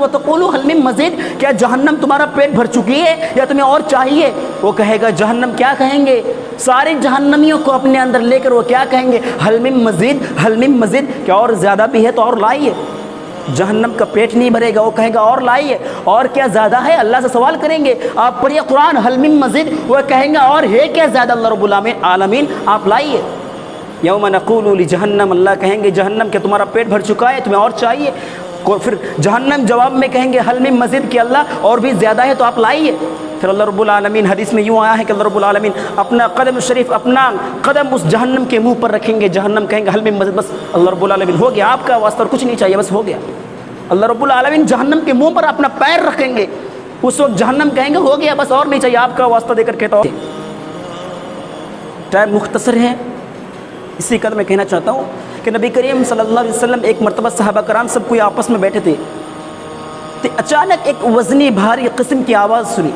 وتقولوا هل من مزید، کیا جہنم تمہارا پیٹ بھر چکی ہے یا تمہیں اور چاہیے؟ وہ کہے گا جہنم کیا کہیں گے، سارے جہنمیوں کو اپنے اندر لے کر وہ کیا کہیں گے، هل من مزید، هل من مزید، کیا اور زیادہ بھی ہے تو اور لائیے۔ جہنم کا پیٹ نہیں بھرے گا، وہ کہے گا اور لائیے، اور کیا زیادہ ہے؟ اللہ سے سوال کریں گے، آپ پڑھیے قرآن، هل من مزید، وہ کہیں گا اور ہے کیا زیادہ اللہ رب العالمین، آپ لائیے۔ یوم نقول لجہنم، اللہ کہیں گے جہنم کہ تمہارا پیٹ بھر چکا ہے، تمہیں اور چاہیے؟ پھر جہنم جواب میں کہیں گے هل من مزید، کہ اللہ اور بھی زیادہ ہے تو آپ لائیے۔ پھر اللہ رب العالمین حدیث میں یوں آیا ہے کہ اللہ رب العالمین اپنا قدم شریف، اپنا قدم اس جہنم کے منہ پر رکھیں گے، جہنم کہیں گے هل من مزید، بس اللہ رب العالمین ہو گیا آپ کا واسطہ اور کچھ نہیں چاہیے، بس ہو گیا۔ اللہ رب العالمین جہنم کے منہ پر اپنا پیر رکھیں گے، اس وقت جہنم کہیں گے ہو گیا بس اور نہیں چاہیے آپ کا واسطہ دے کر کہتا ہوں۔ ٹائم مختصر ہے، اسی قدر میں کہنا چاہتا ہوں کہ نبی کریم صلی اللہ علیہ وسلم ایک مرتبہ صحابہ کرام سب کوئی آپس میں بیٹھے تھے، تو اچانک ایک وزنی بھاری قسم کی آواز سنی،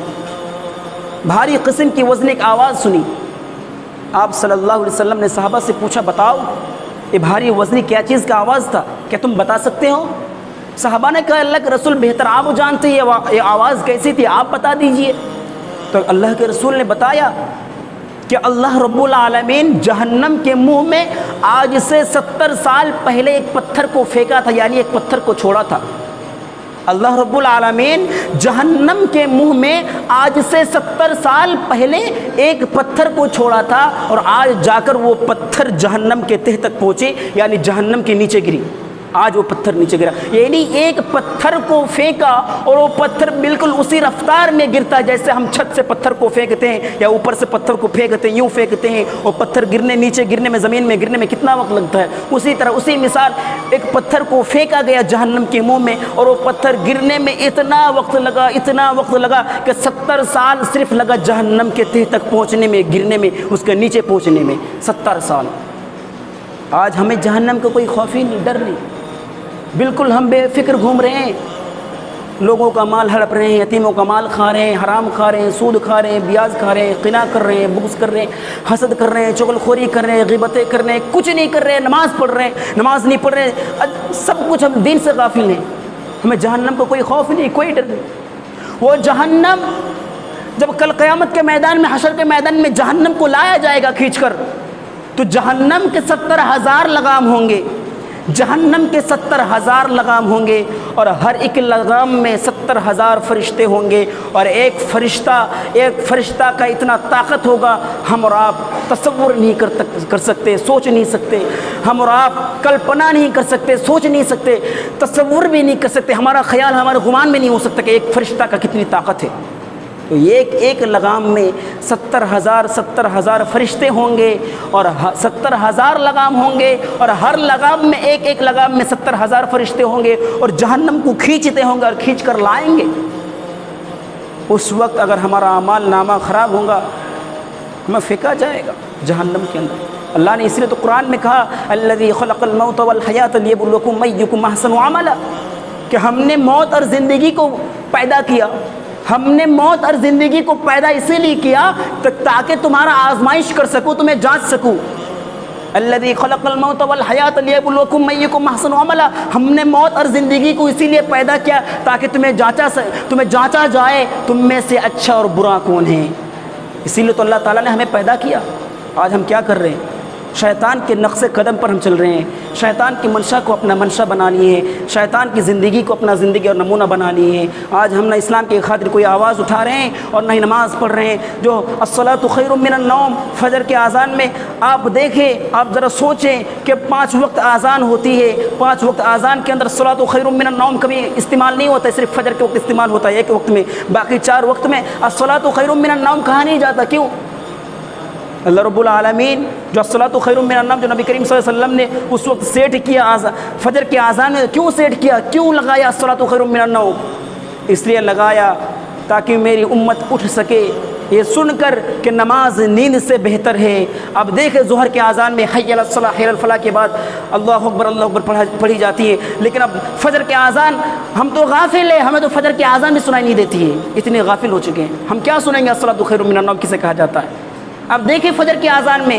بھاری قسم کی وزنی ایک آواز سنی۔ آپ صلی اللہ علیہ وسلم نے صحابہ سے پوچھا بتاؤ یہ بھاری وزنی کیا چیز کا آواز تھا، کیا تم بتا سکتے ہو؟ صحابہ نے کہا اللہ کے رسول بہتر آپ جانتے ہیں یہ آواز کیسی تھی، آپ بتا دیجئے۔ تو اللہ کے رسول نے بتایا کہ اللہ رب العالمین جہنم کے منہ میں آج سے 70 سال پہلے ایک پتھر کو پھینکا تھا، یعنی ایک پتھر کو چھوڑا تھا۔ اللہ رب العالمین جہنم کے منہ میں آج سے 70 سال پہلے ایک پتھر کو چھوڑا تھا، اور آج جا کر وہ پتھر جہنم کے تہ تک پہنچے، یعنی جہنم کے نیچے گری، آج وہ پتھر نیچے گرا۔ یعنی ایک پتھر کو پھینکا اور وہ پتھر بالکل اسی رفتار میں گرتا جیسے ہم چھت سے پتھر کو پھینکتے ہیں یا اوپر سے پتھر کو پھینکتے ہیں، یوں پھینکتے ہیں، وہ پتھر گرنے نیچے گرنے میں، زمین میں گرنے میں کتنا وقت لگتا ہے، اسی طرح اسی مثال ایک پتھر کو پھینکا گیا جہنم کے منہ میں، اور وہ پتھر گرنے میں اتنا وقت لگا کہ 70 سال صرف لگا جہنم کے تہ تک پہنچنے میں، گرنے میں، اس کے نیچے پہنچنے میں 70 سال۔ آج ہمیں جہنم کا کوئی خوف ہی نہیں، ڈر نہیں، بالکل ہم بے فکر گھوم رہے ہیں، لوگوں کا مال ہڑپ رہے ہیں، یتیموں کا مال کھا رہے ہیں، حرام کھا رہے ہیں، سود کھا رہے ہیں، بیاج کھا رہے ہیں، قنا کر رہے ہیں، بغض کر رہے ہیں، حسد کر رہے ہیں، چغل خوری کر رہے ہیں، غیبتیں کر رہے ہیں، کچھ نہیں کر رہے ہیں، نماز پڑھ رہے ہیں، نماز نہیں پڑھ رہے ہیں، سب کچھ ہم دین سے غافل ہیں، ہمیں جہنم کو کوئی خوف نہیں، کوئی ڈر نہیں۔ وہ جہنم جب کل قیامت کے میدان میں، حشر کے میدان میں جہنم کو لایا جائے گا کھینچ کر، تو جہنم کے 70,000 لگام ہوں گے، جہنم کے 70,000 لگام ہوں گے، اور ہر ایک لگام میں 70,000 فرشتے ہوں گے، اور ایک فرشتہ کا اتنا طاقت ہوگا ہم اور آپ تصور نہیں کر سکتے، سوچ نہیں سکتے، ہم اور آپ کلپنا نہیں کر سکتے، سوچ نہیں سکتے، تصور بھی نہیں کر سکتے، ہمارا خیال ہمارے گمان میں نہیں ہو سکتا کہ ایک فرشتہ کا کتنی طاقت ہے۔ تو ایک لگام میں 70,000 فرشتے ہوں گے، اور 70,000 لگام ہوں گے، اور ہر لگام میں ایک لگام میں 70,000 فرشتے ہوں گے، اور جہنم کو کھینچتے ہوں گے اور کھینچ کر لائیں گے۔ اس وقت اگر ہمارا اعمال نامہ خراب ہوگا، ہمیں پھینکا جائے گا جہنم کے اندر۔ اللہ نے اس لیے تو قرآن میں کہا الذی خلق الموت والحیات لیبلوکم ایکم احسن عملا، کہ ہم نے موت اور زندگی کو پیدا کیا، ہم نے موت اور زندگی کو پیدا اسی لیے کیا تاکہ تمہارا آزمائش کر سکوں، تمہیں جانچ سکوں۔ الذی خلق الموت والحیات لیبلوکم ایکم احسن عملا، ہم نے موت اور زندگی کو اسی لیے پیدا کیا تاکہ تمہیں جانچا جائے تم میں سے اچھا اور برا کون ہے۔ اسی لیے تو اللہ تعالیٰ نے ہمیں پیدا کیا۔ آج ہم کیا کر رہے ہیں؟ شیطان کے نقش قدم پر ہم چل رہے ہیں، شیطان کی منشا کو اپنا منشا بنا لیے ہیں، شیطان کی زندگی کو اپنا زندگی اور نمونہ بنا لیے ہیں۔ آج ہم نہ اسلام کی خاطر کوئی آواز اٹھا رہے ہیں اور نہ ہی نماز پڑھ رہے ہیں۔ جو الصلاۃ خیر من النوم، فجر کے اذان میں آپ دیکھیں، آپ ذرا سوچیں کہ 5 وقت اذان ہوتی ہے، 5 وقت اذان کے اندر الصلاۃ خیر من النوم کبھی استعمال نہیں ہوتا ہے، صرف فجر کے وقت استعمال ہوتا ہے ایک وقت میں، باقی 4 وقت میں الصلاۃ خیر من النوم کہا نہیں جاتا، کیوں؟ اللہ رب العالمین جو الصلاۃ خیر من النوم جو نبی کریم صلی اللہ علیہ وسلم نے اس وقت سیٹ کیا فجر کے اذان میں، کیوں سیٹ کیا، کیوں لگایا الصلاۃ خیر من النوم؟ اس لیے لگایا تاکہ میری امت اٹھ سکے یہ سن کر کہ نماز نیند سے بہتر ہے۔ اب دیکھیں ظہر کے اذان میں حی علی الصلاۃ حی علی الفلاح کے بعد اللہ اکبر پڑھی جاتی ہے، لیکن اب فجر کے اذان ہم تو غافل ہیں، ہمیں تو فجر کے اذان بھی سنائی نہیں دیتی ہے، اتنے غافل ہو چکے ہیں، ہم کیا سنیں گے الصلاۃ خیر من النوم کسے کہا جاتا ہے؟ اب دیکھیں فجر کے اذان میں